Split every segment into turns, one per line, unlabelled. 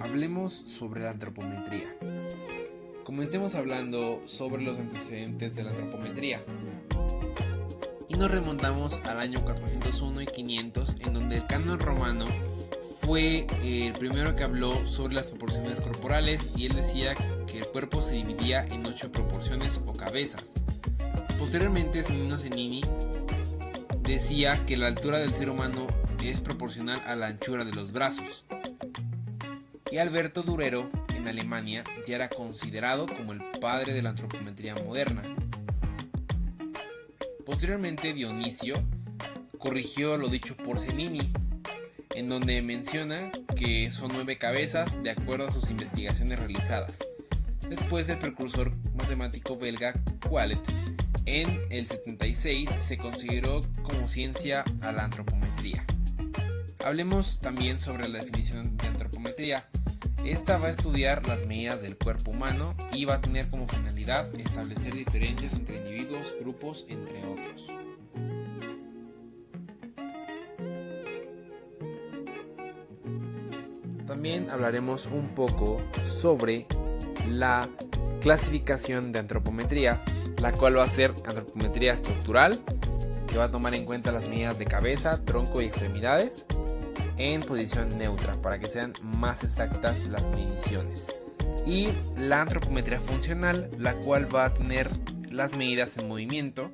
Hablemos sobre la antropometría. Comencemos hablando sobre los antecedentes de la antropometría. Y nos remontamos al año 401 y 500, en donde el canon romano fue el primero que habló sobre las proporciones corporales, y él decía que el cuerpo se dividía en 8 proporciones o cabezas. Posteriormente, Semino Cennini decía que la altura del ser humano es proporcional a la anchura de los brazos. Y Alberto Durero, en Alemania, ya era considerado como el padre de la antropometría moderna. Posteriormente, Dionisio corrigió lo dicho por Cennini, en donde menciona que son 9 cabezas de acuerdo a sus investigaciones realizadas. Después, el precursor matemático belga Qualet, en el 76, se consideró como ciencia a la antropometría. Hablemos también sobre la definición de antropometría. Esta va a estudiar las medidas del cuerpo humano y va a tener como finalidad establecer diferencias entre individuos, grupos, entre otros. También hablaremos un poco sobre la clasificación de antropometría, la cual va a ser antropometría estructural, que va a tomar en cuenta las medidas de cabeza, tronco y extremidades en posición neutra para que sean más exactas las mediciones. Y la antropometría funcional, la cual va a tener las medidas en movimiento,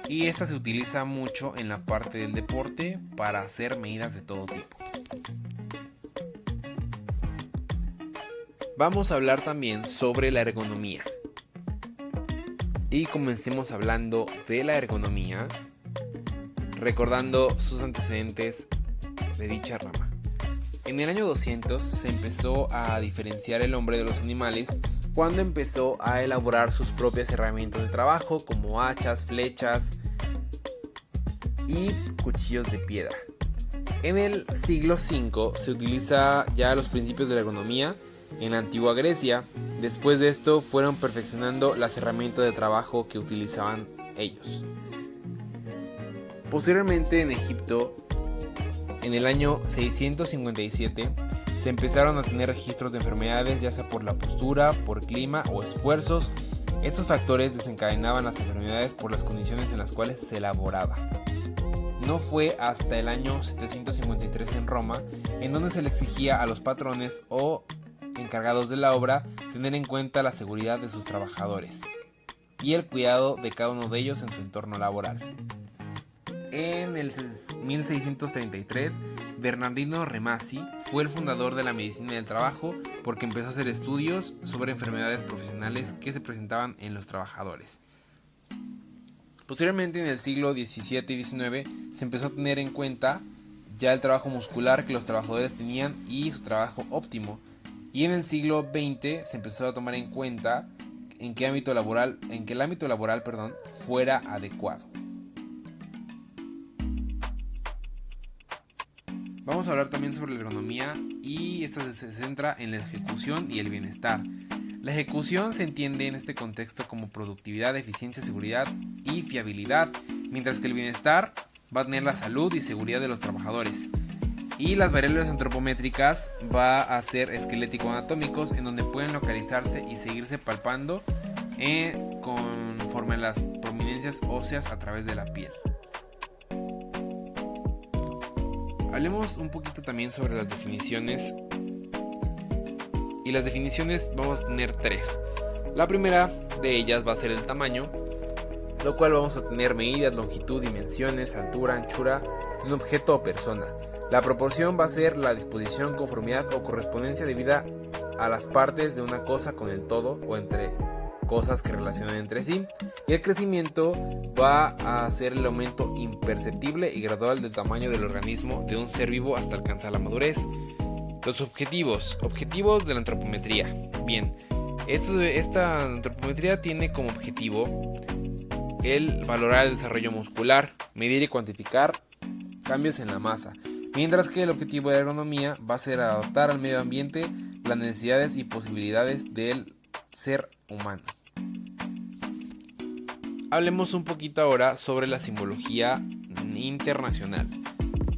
y esta se utiliza mucho en la parte del deporte para hacer medidas de todo tipo. Vamos a hablar también sobre la ergonomía. Y comencemos hablando de la ergonomía, recordando sus antecedentes de dicha rama. En el año 200 se empezó a diferenciar el hombre de los animales cuando empezó a elaborar sus propias herramientas de trabajo, como hachas, flechas y cuchillos de piedra. En el siglo V se utiliza ya los principios de la ergonomía en la antigua Grecia. Después de esto fueron perfeccionando las herramientas de trabajo que utilizaban ellos. Posteriormente, en Egipto, en el año 657, se empezaron a tener registros de enfermedades, ya sea por la postura, por clima o esfuerzos. Estos factores desencadenaban las enfermedades por las condiciones en las cuales se elaboraba. No fue hasta el año 753 en Roma, en donde se le exigía a los patrones o encargados de la obra tener en cuenta la seguridad de sus trabajadores y el cuidado de cada uno de ellos en su entorno laboral. En el 1633, Bernardino Remasi fue el fundador de la medicina del trabajo, porque empezó a hacer estudios sobre enfermedades profesionales que se presentaban en los trabajadores. Posteriormente, en el siglo XVII y XIX, se empezó a tener en cuenta ya el trabajo muscular que los trabajadores tenían y su trabajo óptimo. Y en el siglo XX se empezó a tomar en cuenta en que el ámbito laboral fuera adecuado. Vamos a hablar también sobre la ergonomía, y esta se centra en la ejecución y el bienestar. La ejecución se entiende en este contexto como productividad, eficiencia, seguridad y fiabilidad, mientras que el bienestar va a tener la salud y seguridad de los trabajadores. Y las variables antropométricas va a ser esquelético-anatómicos, en donde pueden localizarse y seguirse palpando conforme a las prominencias óseas a través de la piel. Hablemos un poquito también sobre las definiciones. Y las definiciones vamos a tener 3. La primera de ellas va a ser el tamaño, lo cual vamos a tener medidas, longitud, dimensiones, altura, anchura de un objeto o persona. La proporción va a ser la disposición, conformidad o correspondencia debida a las partes de una cosa con el todo o entre cosas que relacionan entre sí. Y el crecimiento va a ser el aumento imperceptible y gradual del tamaño del organismo de un ser vivo hasta alcanzar la madurez. Los objetivos de la antropometría. Bien, esta antropometría tiene como objetivo el valorar el desarrollo muscular, medir y cuantificar cambios en la masa, mientras que el objetivo de la ergonomía va a ser adaptar al medio ambiente las necesidades y posibilidades del ser humano. Hablemos un poquito ahora sobre la simbología internacional.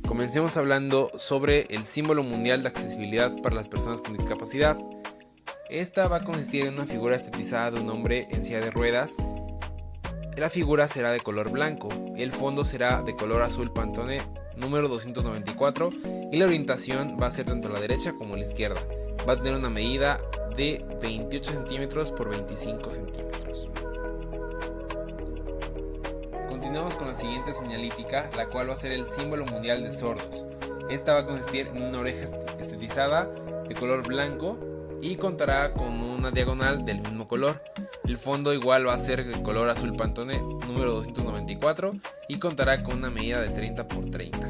Comencemos hablando sobre el símbolo mundial de accesibilidad para las personas con discapacidad. Esta va a consistir en una figura estetizada de un hombre en silla de ruedas. La figura será de color blanco, el fondo será de color azul Pantone número 294 y la orientación va a ser tanto a la derecha como a la izquierda. Va a tener una medida de 28 centímetros por 25 centímetros. Continuamos con la siguiente señalítica, la cual va a ser el símbolo mundial de sordos. Esta va a consistir en una oreja estetizada de color blanco y contará con una diagonal del mismo color. El fondo igual va a ser de color azul Pantone número 294 y contará con una medida de 30 por 30.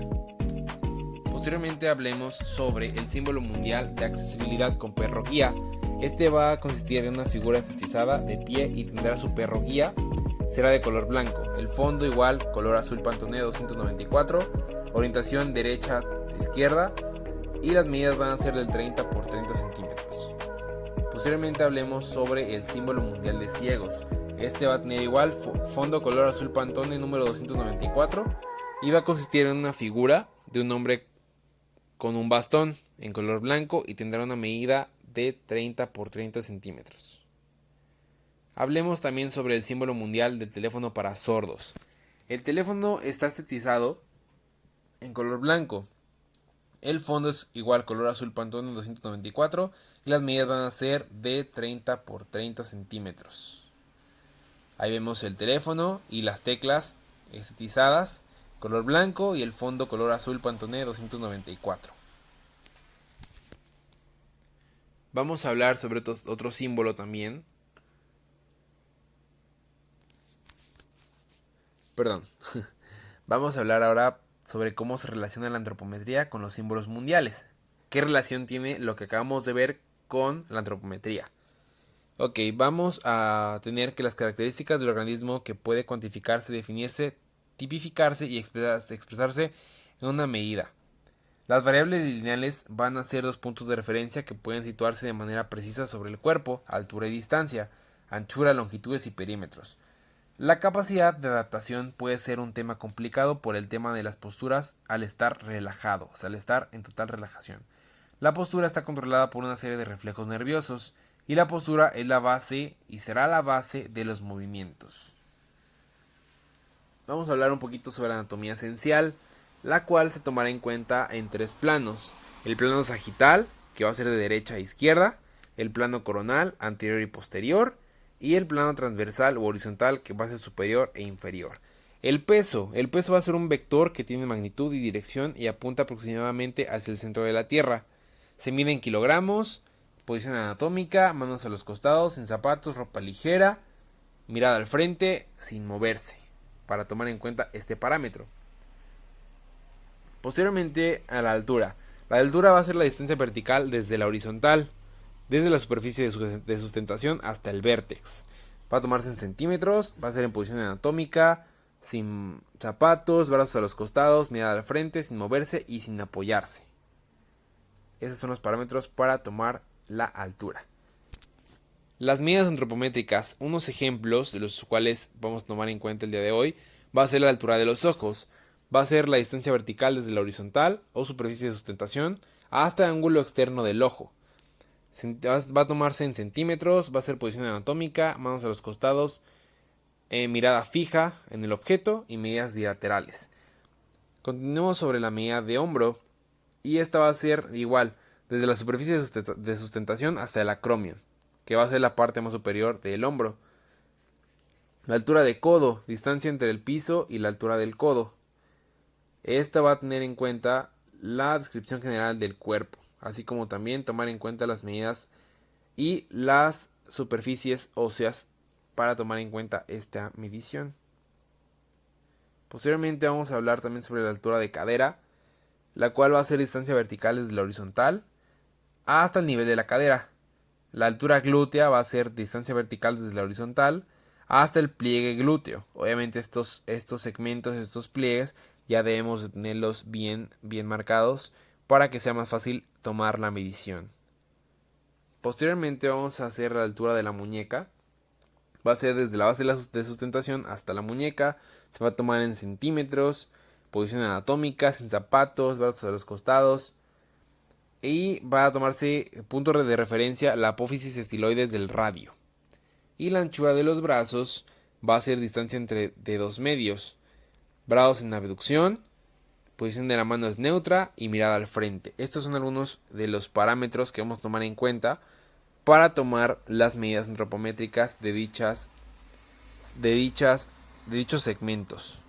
Posteriormente hablemos sobre el símbolo mundial de accesibilidad con perro guía. Este va a consistir en una figura estetizada de pie y tendrá su perro guía. Será de color blanco, el fondo igual color azul Pantone 294, orientación derecha izquierda y las medidas van a ser del 30 por 30 centímetros. Posteriormente hablemos sobre el símbolo mundial de ciegos. Este va a tener igual fondo color azul Pantone número 294 y va a consistir en una figura de un hombre con un bastón en color blanco y tendrá una medida de 30 por 30 centímetros. Hablemos también sobre el símbolo mundial del teléfono para sordos. El teléfono está estetizado en color blanco. El fondo es igual color azul Pantone 294 y las medidas van a ser de 30 por 30 centímetros. Ahí vemos el teléfono y las teclas estetizadas, color blanco y el fondo color azul Pantone 294. Vamos a hablar sobre otro símbolo también. Vamos a hablar ahora sobre cómo se relaciona la antropometría con los símbolos mundiales. ¿Qué relación tiene lo que acabamos de ver con la antropometría? Ok, vamos a tener que las características del organismo que puede cuantificarse, definirse, tipificarse y expresarse en una medida. Las variables lineales van a ser dos puntos de referencia que pueden situarse de manera precisa sobre el cuerpo, altura y distancia, anchura, longitudes y perímetros. La capacidad de adaptación puede ser un tema complicado por el tema de las posturas al estar relajado, o sea, al estar en total relajación. La postura está controlada por una serie de reflejos nerviosos y la postura es la base y será la base de los movimientos. Vamos a hablar un poquito sobre anatomía esencial, la cual se tomará en cuenta en tres planos. El plano sagital, que va a ser de derecha a izquierda, el plano coronal, anterior y posterior, y el plano transversal o horizontal que va a ser superior e inferior. El peso va a ser un vector que tiene magnitud y dirección y apunta aproximadamente hacia el centro de la Tierra. Se mide en kilogramos, posición anatómica, manos a los costados, sin zapatos, ropa ligera, mirada al frente, sin moverse, para tomar en cuenta este parámetro. Posteriormente a la altura. La altura va a ser la distancia vertical desde la horizontal, desde la superficie de sustentación hasta el vértex. Va a tomarse en centímetros, va a ser en posición anatómica, sin zapatos, brazos a los costados, mirada al frente, sin moverse y sin apoyarse. Esos son los parámetros para tomar la altura. Las medidas antropométricas, unos ejemplos de los cuales vamos a tomar en cuenta el día de hoy, va a ser la altura de los ojos, va a ser la distancia vertical desde la horizontal o superficie de sustentación hasta el ángulo externo del ojo. Va a tomarse en centímetros, va a ser posición anatómica, manos a los costados, mirada fija en el objeto y medidas bilaterales. Continuemos sobre la medida de hombro y esta va a ser igual desde la superficie de sustentación hasta el acromion, que va a ser la parte más superior del hombro. La altura de codo, distancia entre el piso y la altura del codo. Esta va a tener en cuenta la descripción general del cuerpo, así como también tomar en cuenta las medidas y las superficies óseas para tomar en cuenta esta medición. Posteriormente vamos a hablar también sobre la altura de cadera, la cual va a ser distancia vertical desde la horizontal hasta el nivel de la cadera. La altura glútea va a ser distancia vertical desde la horizontal hasta el pliegue glúteo. Obviamente estos segmentos, estos pliegues, ya debemos de tenerlos bien marcados para que sea más fácil tomar la medición. Posteriormente vamos a hacer la altura de la muñeca. Va a ser desde la base de sustentación hasta la muñeca. Se va a tomar en centímetros. posición anatómica, sin zapatos, brazos a los costados. Y va a tomarse punto de referencia la apófisis estiloides del radio. Y la anchura de los brazos va a ser distancia entre de 2 medios. Brazos en abducción, posición de la mano es neutra y mirada al frente. Estos son algunos de los parámetros que vamos a tomar en cuenta para tomar las medidas antropométricas de dichos segmentos.